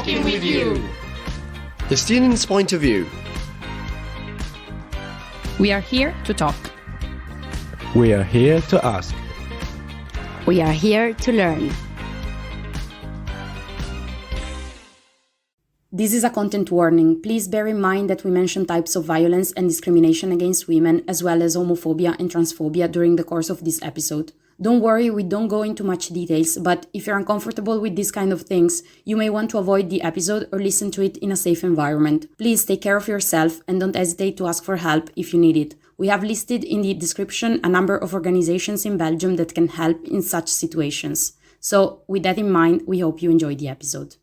Talking with you. The student's point of view. We are here to talk. We are here to ask. We are here to learn. This is a content warning. Please bear in mind that we mention types of violence and discrimination against women, as well as homophobia and transphobia during the course of this episode. Don't worry, we don't go into much details, but if you're uncomfortable with these kind of things, you may want to avoid the episode or listen to it in a safe environment. Please take care of yourself and don't hesitate to ask for help if you need it. We have listed in the description a number of organizations in Belgium that can help in such situations. So, with that in mind, we hope you enjoy the episode.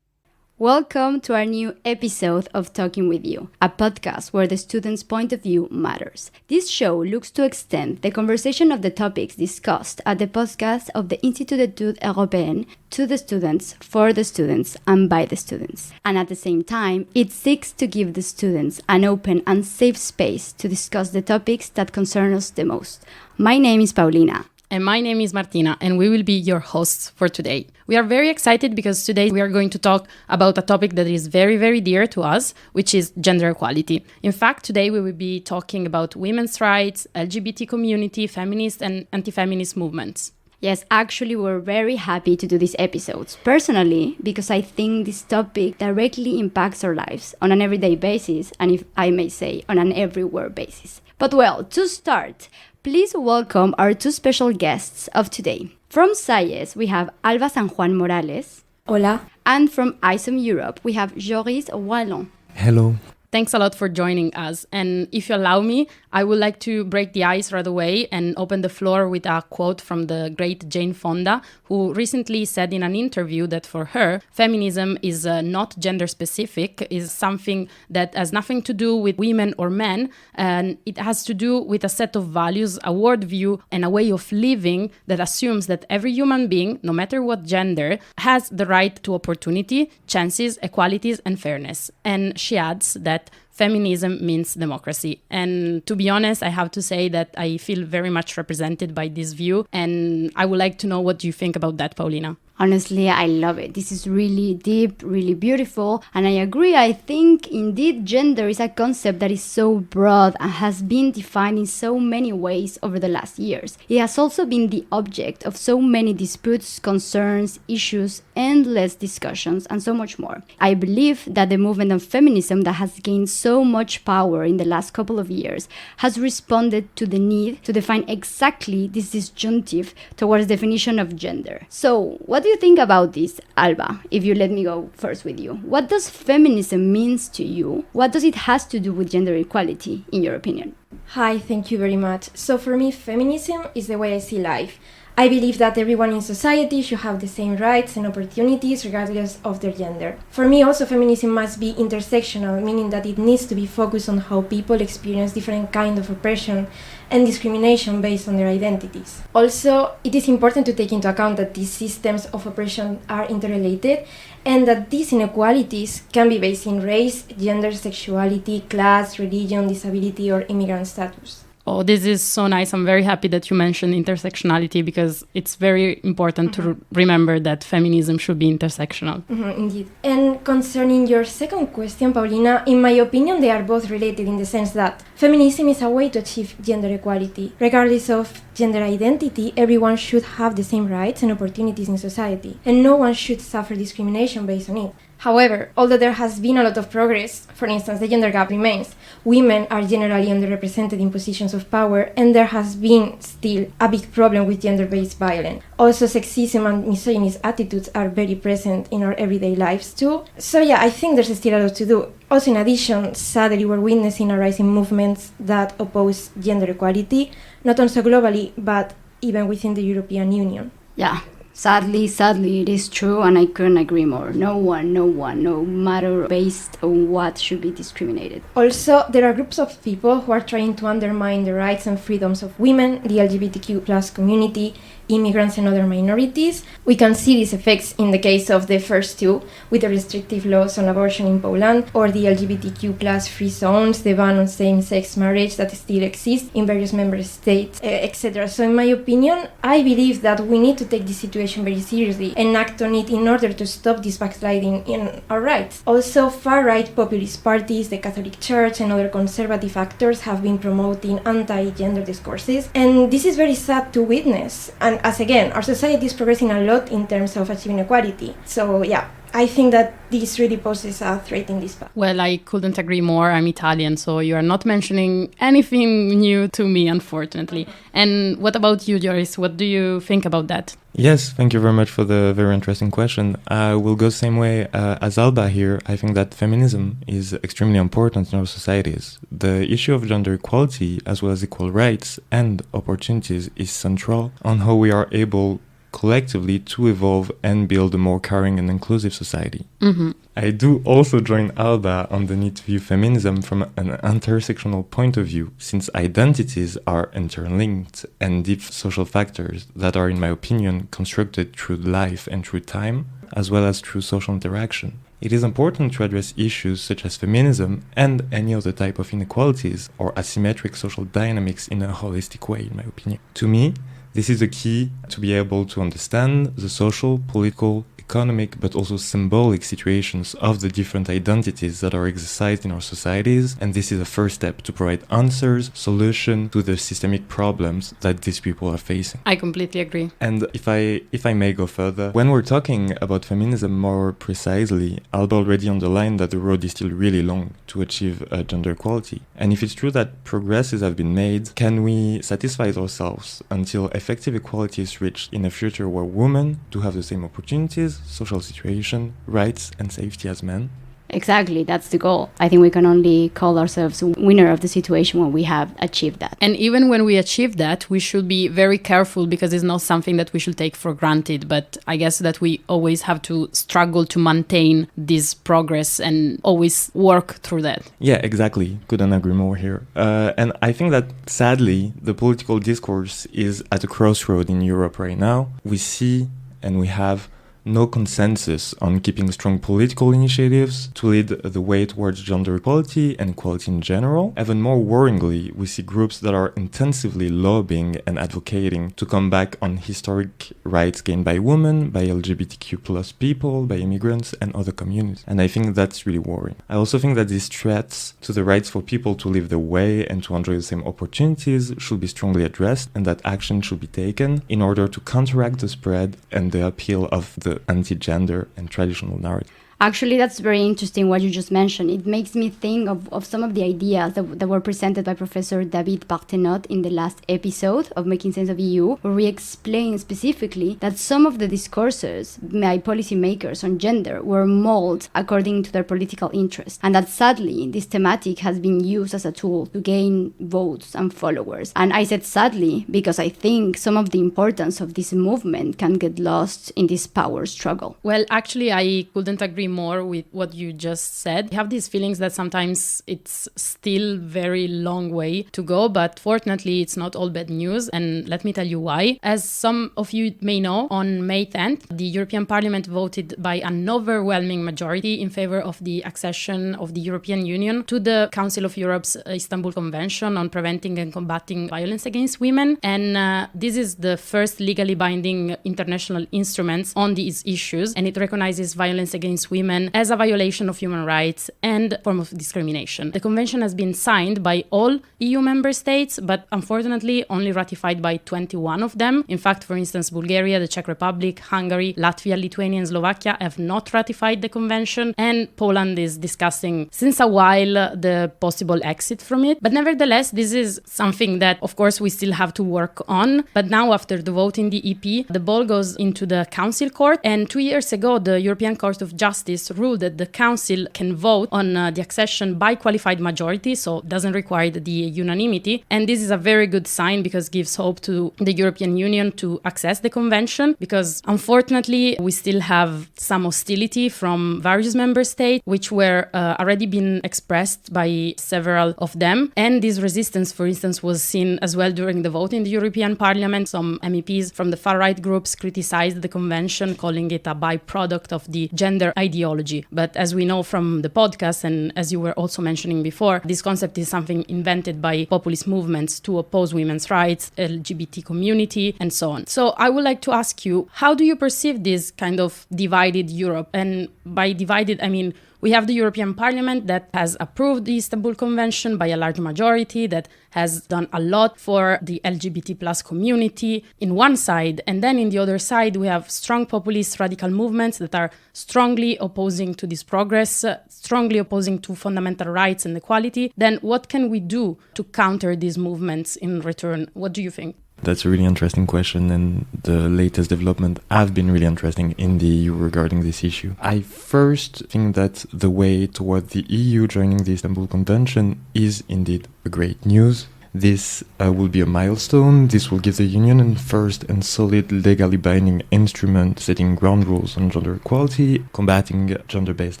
Welcome to our new episode of Talking With You, a podcast where the student's point of view matters. This show looks to extend the conversation of the topics discussed at the podcast of the Institut d'études européennes to the students, for the students, and by the students. And at the same time, it seeks to give the students an open and safe space to discuss the topics that concern us the most. My name is Paulina. And my name is Martina, and we will be your hosts for today. We are very excited because today we are going to talk about a topic that is very, very dear to us, which is gender equality. In fact, today we will be talking about women's rights, LGBT community, feminist and anti-feminist movements. Yes, actually, we're very happy to do these episodes. Personally, because I think this topic directly impacts our lives on an everyday basis, and if I may say, on an everywhere basis. But well, to start, please welcome our two special guests of today. From SAIES, we have Alba San Juan Morales. Hola. And from ISOM Europe, we have Joris Rouillon. Hello. Thanks a lot for joining us. And if you allow me, I would like to break the ice right away and open the floor with a quote from the great Jane Fonda, who recently said in an interview that for her, feminism is not gender specific, is something that has nothing to do with women or men, and it has to do with a set of values, a worldview, and a way of living that assumes that every human being, no matter what gender, has the right to opportunity, chances, equalities, and fairness. And she adds that feminism means democracy. And to be honest, I have to say that I feel very much represented by this view. And I would like to know what you think about that, Paulina. Honestly, I love it. This is really deep, really beautiful. And I agree. I think indeed gender is a concept that is so broad and has been defined in so many ways over the last years. It has also been the object of so many disputes, concerns, issues, endless discussions, and so much more. I believe that the movement of feminism that has gained so much power in the last couple of years has responded to the need to define exactly this disjunctive towards definition of gender. So, what do you think about this, Alba? If you let me go first with you. What does feminism means to you? What does it has to do with gender equality, in your opinion? Hi, thank you very much. So for me, feminism is the way I see life. I believe that everyone in society should have the same rights and opportunities regardless of their gender. For me also, feminism must be intersectional, meaning that it needs to be focused on how people experience different kinds of oppression and discrimination based on their identities. Also, it is important to take into account that these systems of oppression are interrelated and that these inequalities can be based in race, gender, sexuality, class, religion, disability, or immigrant status. Oh, this is so nice. I'm very happy that you mentioned intersectionality because it's very important to remember that feminism should be intersectional. Indeed. And concerning your second question, Paulina, in my opinion, they are both related in the sense that feminism is a way to achieve gender equality. Regardless of gender identity, everyone should have the same rights and opportunities in society, and no one should suffer discrimination based on it. However, although there has been a lot of progress, for instance, the gender gap remains. Women are generally underrepresented in positions of power, and there has been still a big problem with gender-based violence. Also, sexism and misogynist attitudes are very present in our everyday lives too. So yeah, I think there's still a lot to do. Also, in addition, sadly, we're witnessing a rise in movements that oppose gender equality, not only globally, but even within the European Union. Yeah. Sadly, it is true, and I couldn't agree more. No one, no matter based on what, should be discriminated. Also, there are groups of people who are trying to undermine the rights and freedoms of women, the LGBTQ+ community, immigrants and other minorities. We can see these effects in the case of the first two, with the restrictive laws on abortion in Poland, or the LGBTQ plus free zones, the ban on same-sex marriage that still exists in various member states, etc. So in my opinion, I believe that we need to take this situation very seriously and act on it in order to stop this backsliding in our rights. Also, far-right populist parties, the Catholic Church and other conservative actors have been promoting anti-gender discourses, and this is very sad to witness. And as again, our society is progressing a lot in terms of achieving equality. So yeah, I think that this really poses a threat in this path. Well, I couldn't agree more. I'm Italian, so you are not mentioning anything new to me, unfortunately. And what about you, Joris? What do you think about that? Yes, thank you very much for the very interesting question. I will go the same way as Alba here. I think that feminism is extremely important in our societies. The issue of gender equality, as well as equal rights and opportunities, is central on how we are able collectively to evolve and build a more caring and inclusive society. Mm-hmm. I do also join Alba on the need to view feminism from an intersectional point of view, since identities are interlinked and deep social factors that are, in my opinion, constructed through life and through time, as well as through social interaction. It is important to address issues such as feminism and any other type of inequalities or asymmetric social dynamics in a holistic way, in my opinion. To me, this is the key to be able to understand the social, political, economic, but also symbolic situations of the different identities that are exercised in our societies, and this is a first step to provide answers, solution to the systemic problems that these people are facing. I completely agree. And if I may go further, when we're talking about feminism more precisely, Alba already underlined that the road is still really long to achieve gender equality. And if it's true that progresses have been made, can we satisfy ourselves until effective equality is reached in a future where women do have the same opportunities, social situation, rights and safety as men? Exactly, that's the goal. I think we can only call ourselves a winner of the situation when we have achieved that. And even when we achieve that, we should be very careful because it's not something that we should take for granted. But I guess that we always have to struggle to maintain this progress and always work through that. Yeah, exactly. Couldn't agree more here. And I think that sadly, the political discourse is at a crossroad in Europe right now. We see and we have no consensus on keeping strong political initiatives to lead the way towards gender equality and equality in general. Even more worryingly, we see groups that are intensively lobbying and advocating to come back on historic rights gained by women, by LGBTQ plus people, by immigrants and other communities. And I think that's really worrying. I also think that these threats to the rights for people to live their way and to enjoy the same opportunities should be strongly addressed, and that action should be taken in order to counteract the spread and the appeal of the anti-gender and traditional narrative. Actually, that's very interesting what you just mentioned. It makes me think of some of the ideas that were presented by Professor David Partenot in the last episode of Making Sense of EU, where we explain specifically that some of the discourses by policymakers on gender were molded according to their political interests, and that sadly, this thematic has been used as a tool to gain votes and followers. And I said sadly because I think some of the importance of this movement can get lost in this power struggle. Well, actually, I couldn't agree more with what you just said. I have these feelings that sometimes it's still very long way to go, but fortunately it's not all bad news, and let me tell you why. As some of you may know, on May 10th, the European Parliament voted by an overwhelming majority in favor of the accession of the European Union to the Council of Europe's Istanbul Convention on Preventing and Combating Violence Against Women, and this is the first legally binding international instrument on these issues, and it recognizes violence against women as a violation of human rights and form of discrimination. The convention has been signed by all EU member states, but unfortunately only ratified by 21 of them. In fact, for instance, Bulgaria, the Czech Republic, Hungary, Latvia, Lithuania, and Slovakia have not ratified the convention, and Poland is discussing since a while the possible exit from it. But nevertheless, this is something that, of course, we still have to work on. But now, after the vote in the EP, the ball goes into the Council Court, and 2 years ago, the European Court of Justice this rule that the Council can vote on the accession by qualified majority, so doesn't require the unanimity. And this is a very good sign because it gives hope to the European Union to access the convention, because unfortunately we still have some hostility from various member states, which were already been expressed by several of them. And this resistance, for instance, was seen as well during the vote in the European Parliament. Some MEPs from the far-right groups criticized the convention, calling it a byproduct of the gender ideology. But as we know from the podcast, and as you were also mentioning before, this concept is something invented by populist movements to oppose women's rights, LGBT community, and so on. So I would like to ask you, how do you perceive this kind of divided Europe? And by divided, I mean, we have the European Parliament that has approved the Istanbul Convention by a large majority, that has done a lot for the LGBT plus community in one side. And then in the other side, we have strong populist radical movements that are strongly opposing to this progress, strongly opposing to fundamental rights and equality. Then what can we do to counter these movements in return? What do you think? That's a really interesting question, and the latest development have been really interesting in the EU regarding this issue. I first think that the way toward the EU joining the Istanbul Convention is indeed a great news. This will be a milestone. This will give the Union a first and solid legally binding instrument setting ground rules on gender equality, combating gender-based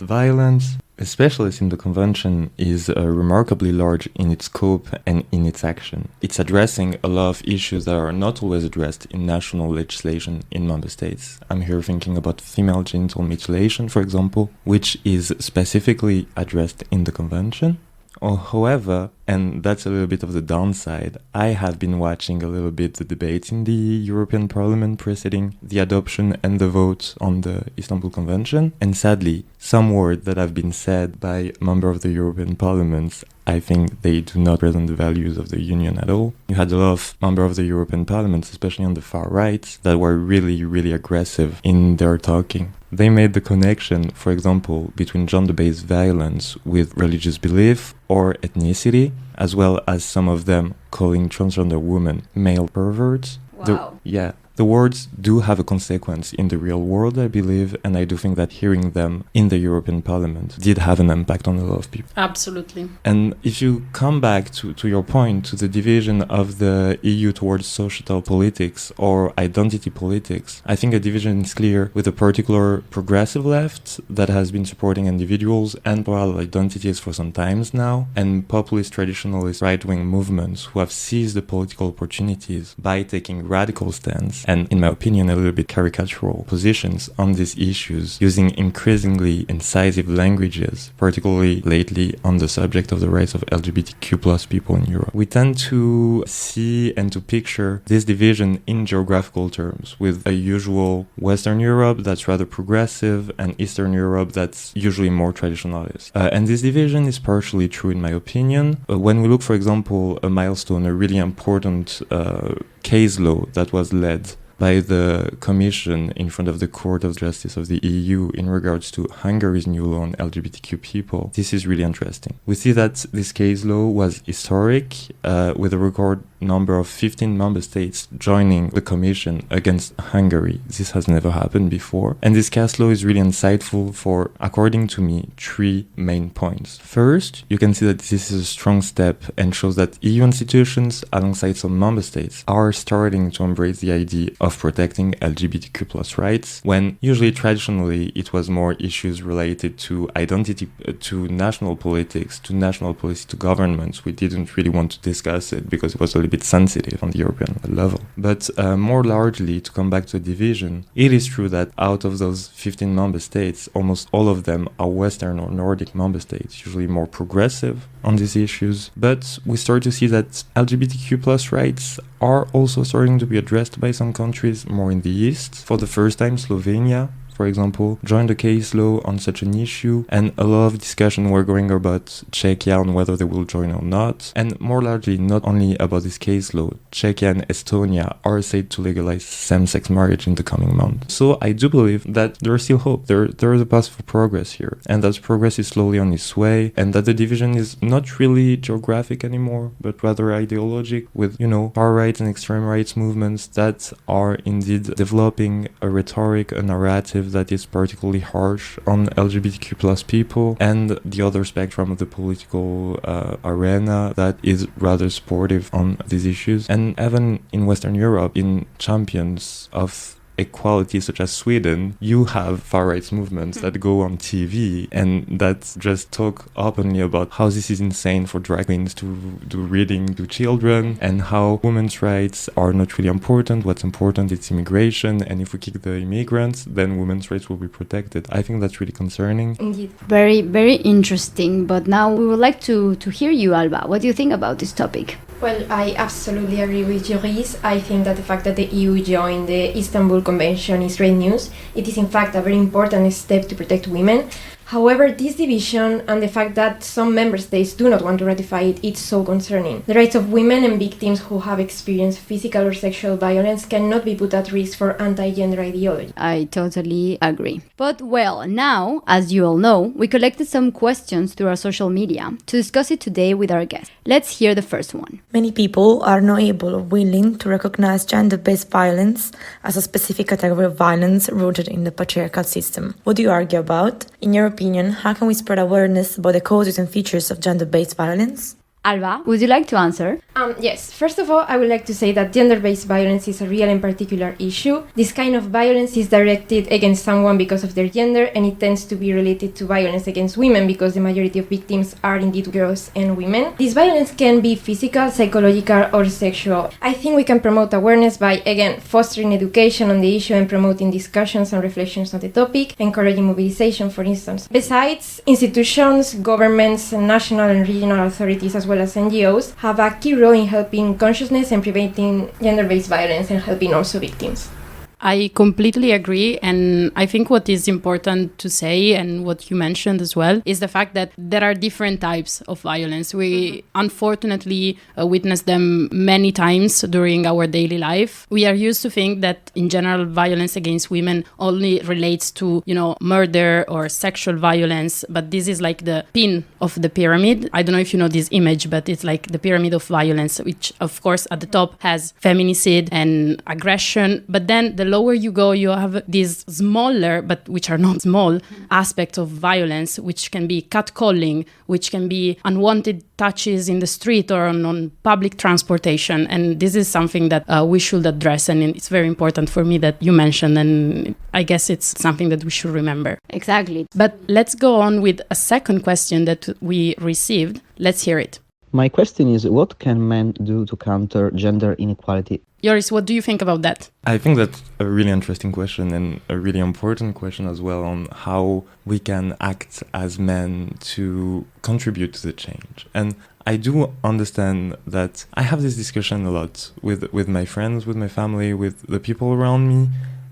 violence. Especially since the convention is remarkably large in its scope and in its action. It's addressing a lot of issues that are not always addressed in national legislation in member states. I'm here thinking about female genital mutilation, for example, which is specifically addressed in the convention. However, and that's a little bit of the downside, I have been watching a little bit the debates in the European Parliament preceding the adoption and the vote on the Istanbul Convention, and sadly, some words that have been said by members of the European Parliament, I think they do not represent the values of the Union at all. You had a lot of members of the European Parliament, especially on the far right, that were really, really aggressive in their talking. They made the connection, for example, between gender-based violence with religious belief or ethnicity, as well as some of them calling transgender women male perverts. Wow. The words do have a consequence in the real world, I believe, and I do think that hearing them in the European Parliament did have an impact on a lot of people. Absolutely. And if you come back to your point, to the division of the EU towards societal politics or identity politics, I think a division is clear with a particular progressive left that has been supporting individuals and plural identities for some time now, and populist traditionalist right-wing movements who have seized the political opportunities by taking radical stands and, in my opinion, a little bit caricatural positions on these issues, using increasingly incisive languages, particularly lately on the subject of the rights of LGBTQ plus people in Europe. We tend to see and to picture this division in geographical terms, with a usual Western Europe that's rather progressive and Eastern Europe that's usually more traditionalist. And this division is partially true, in my opinion. When we look, for example, a milestone, a really important case law that was led by the Commission in front of the Court of Justice of the EU in regards to Hungary's new law on LGBTQ people. This is really interesting. We see that this case law was historic, with a record number of 15 member states joining the Commission against Hungary. This has never happened before. And this case law is really insightful for, according to me, 3 main points. First, you can see that this is a strong step and shows that EU institutions, alongside some member states, are starting to embrace the idea of protecting LGBTQ plus rights, when usually traditionally it was more issues related to identity, to national politics, to national policy, to governments. We didn't really want to discuss it because it was a little bit sensitive on the European level. But more largely, to come back to the division, it is true that out of those 15 member states, almost all of them are Western or Nordic member states, usually more progressive on these issues. But we start to see that LGBTQ plus rights are also starting to be addressed by some countries more in the East. For the first time, Slovenia, for example, joined a case law on such an issue, and a lot of discussion were going about Czechia on whether they will join or not. And more largely, not only about this case law, Czechia and Estonia are said to legalize same-sex marriage in the coming months. So I do believe that there is still hope. There is a path for progress here, and that progress is slowly on its way, and that the division is not really geographic anymore, but rather ideologic, with, far right and extreme rights movements that are indeed developing a rhetoric, a narrative, narrative that is particularly harsh on LGBTQ plus people, and the other spectrum of the political arena that is rather supportive on these issues. And even in Western Europe, in champions of equality such as Sweden, you have far rights movements that go on TV and that just talk openly about how this is insane for drag queens to do reading to children, and how women's rights are not really important. What's important is immigration, and if we kick the immigrants, then women's rights will be protected. I think that's really concerning. Indeed. Very, very interesting. But now we would like to hear you, Alba. What do you think about this topic? Well, I absolutely agree with Joris. I think that the fact that the EU joined the Istanbul Convention is great news. It is in fact a very important step to protect women. However, this division and the fact that some member states do not want to ratify it is so concerning. The rights of women and victims who have experienced physical or sexual violence cannot be put at risk for anti-gender ideology. I totally agree. But well, now, as you all know, we collected some questions through our social media to discuss it today with our guests. Let's hear the first one. Many people are not able or willing to recognize gender-based violence as a specific category of violence rooted in the patriarchal system. What do you argue about? In your opinion, how can we spread awareness about the causes and features of gender-based violence? Alba, would you like to answer? Yes, first of all, I would like to say that gender-based violence is a real and particular issue. This kind of violence is directed against someone because of their gender, and it tends to be related to violence against women because the majority of victims are indeed girls and women. This violence can be physical, psychological, or sexual. I think we can promote awareness by, again, fostering education on the issue and promoting discussions and reflections on the topic, encouraging mobilization, for instance. Besides, institutions, governments, national and regional authorities, as well as NGOs, have a key role in helping consciousness and preventing gender-based violence and helping also victims. I completely agree, and I think what is important to say, and what you mentioned as well, is the fact that there are different types of violence. We unfortunately witness them many times during our daily life. We are used to think that in general violence against women only relates to, murder or sexual violence, but this is like the pin of the pyramid. I don't know if you know this image, but it's like the pyramid of violence, which of course at the top has feminicide and aggression, but then the lower you go, you have these smaller, but which are not small, aspects of violence, which can be catcalling, which can be unwanted touches in the street or on public transportation. And this is something that we should address. And it's very important for me that you mentioned. And I guess it's something that we should remember. Exactly. But let's go on with a second question that we received. Let's hear it. My question is, what can men do to counter gender inequality? Joris, what do you think about that? I think that's a really interesting question and a really important question as well on how we can act as men to contribute to the change. And I do understand that I have this discussion a lot with my friends, with my family, with the people around me.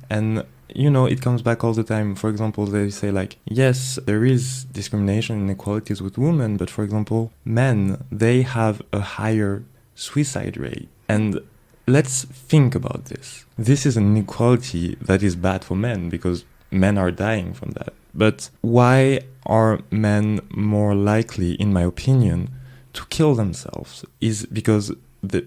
And it comes back all the time. For example, they say yes, there is discrimination and inequalities with women, but for example, men, they have a higher suicide rate. And let's think about this. This is an inequality that is bad for men because men are dying from that. But why are men more likely, in my opinion, to kill themselves? Is because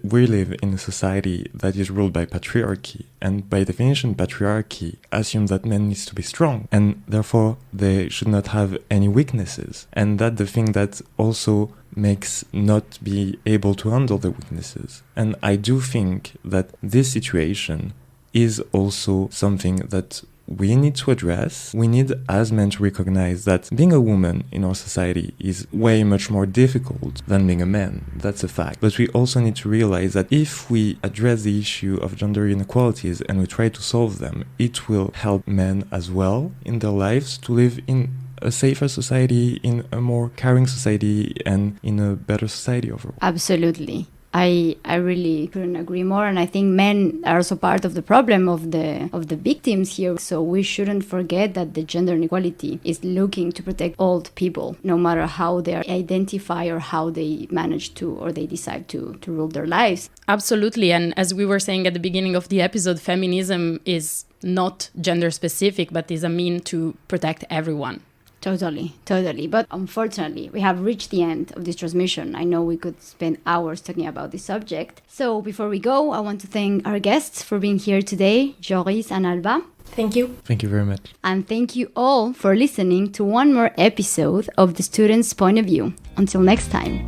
we live in a society that is ruled by patriarchy, and by definition patriarchy assumes that men needs to be strong and therefore they should not have any weaknesses, and that the thing that also makes not be able to handle the weaknesses. And I do think that this situation is also something that we need to address. We need as men to recognize that being a woman in our society is way much more difficult than being a man. That's a fact. But we also need to realize that if we address the issue of gender inequalities and we try to solve them, it will help men as well in their lives to live in a safer society, in a more caring society, and in a better society overall. Absolutely. I really couldn't agree more, and I think men are also part of the problem of the victims here. So we shouldn't forget that the gender inequality is looking to protect all people, no matter how they identify or how they manage to or they decide to rule their lives. Absolutely, and as we were saying at the beginning of the episode, feminism is not gender specific, but is a mean to protect everyone. Totally. But unfortunately, we have reached the end of this transmission. I know we could spend hours talking about this subject. So before we go, I want to thank our guests for being here today, Joris and Alba. Thank you. Thank you very much. And thank you all for listening to one more episode of The Student's Point of View. Until next time.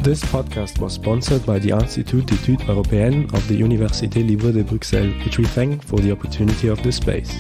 This podcast was sponsored by the Institut d'études européennes of the Université Libre de Bruxelles, which we thank for the opportunity of this space.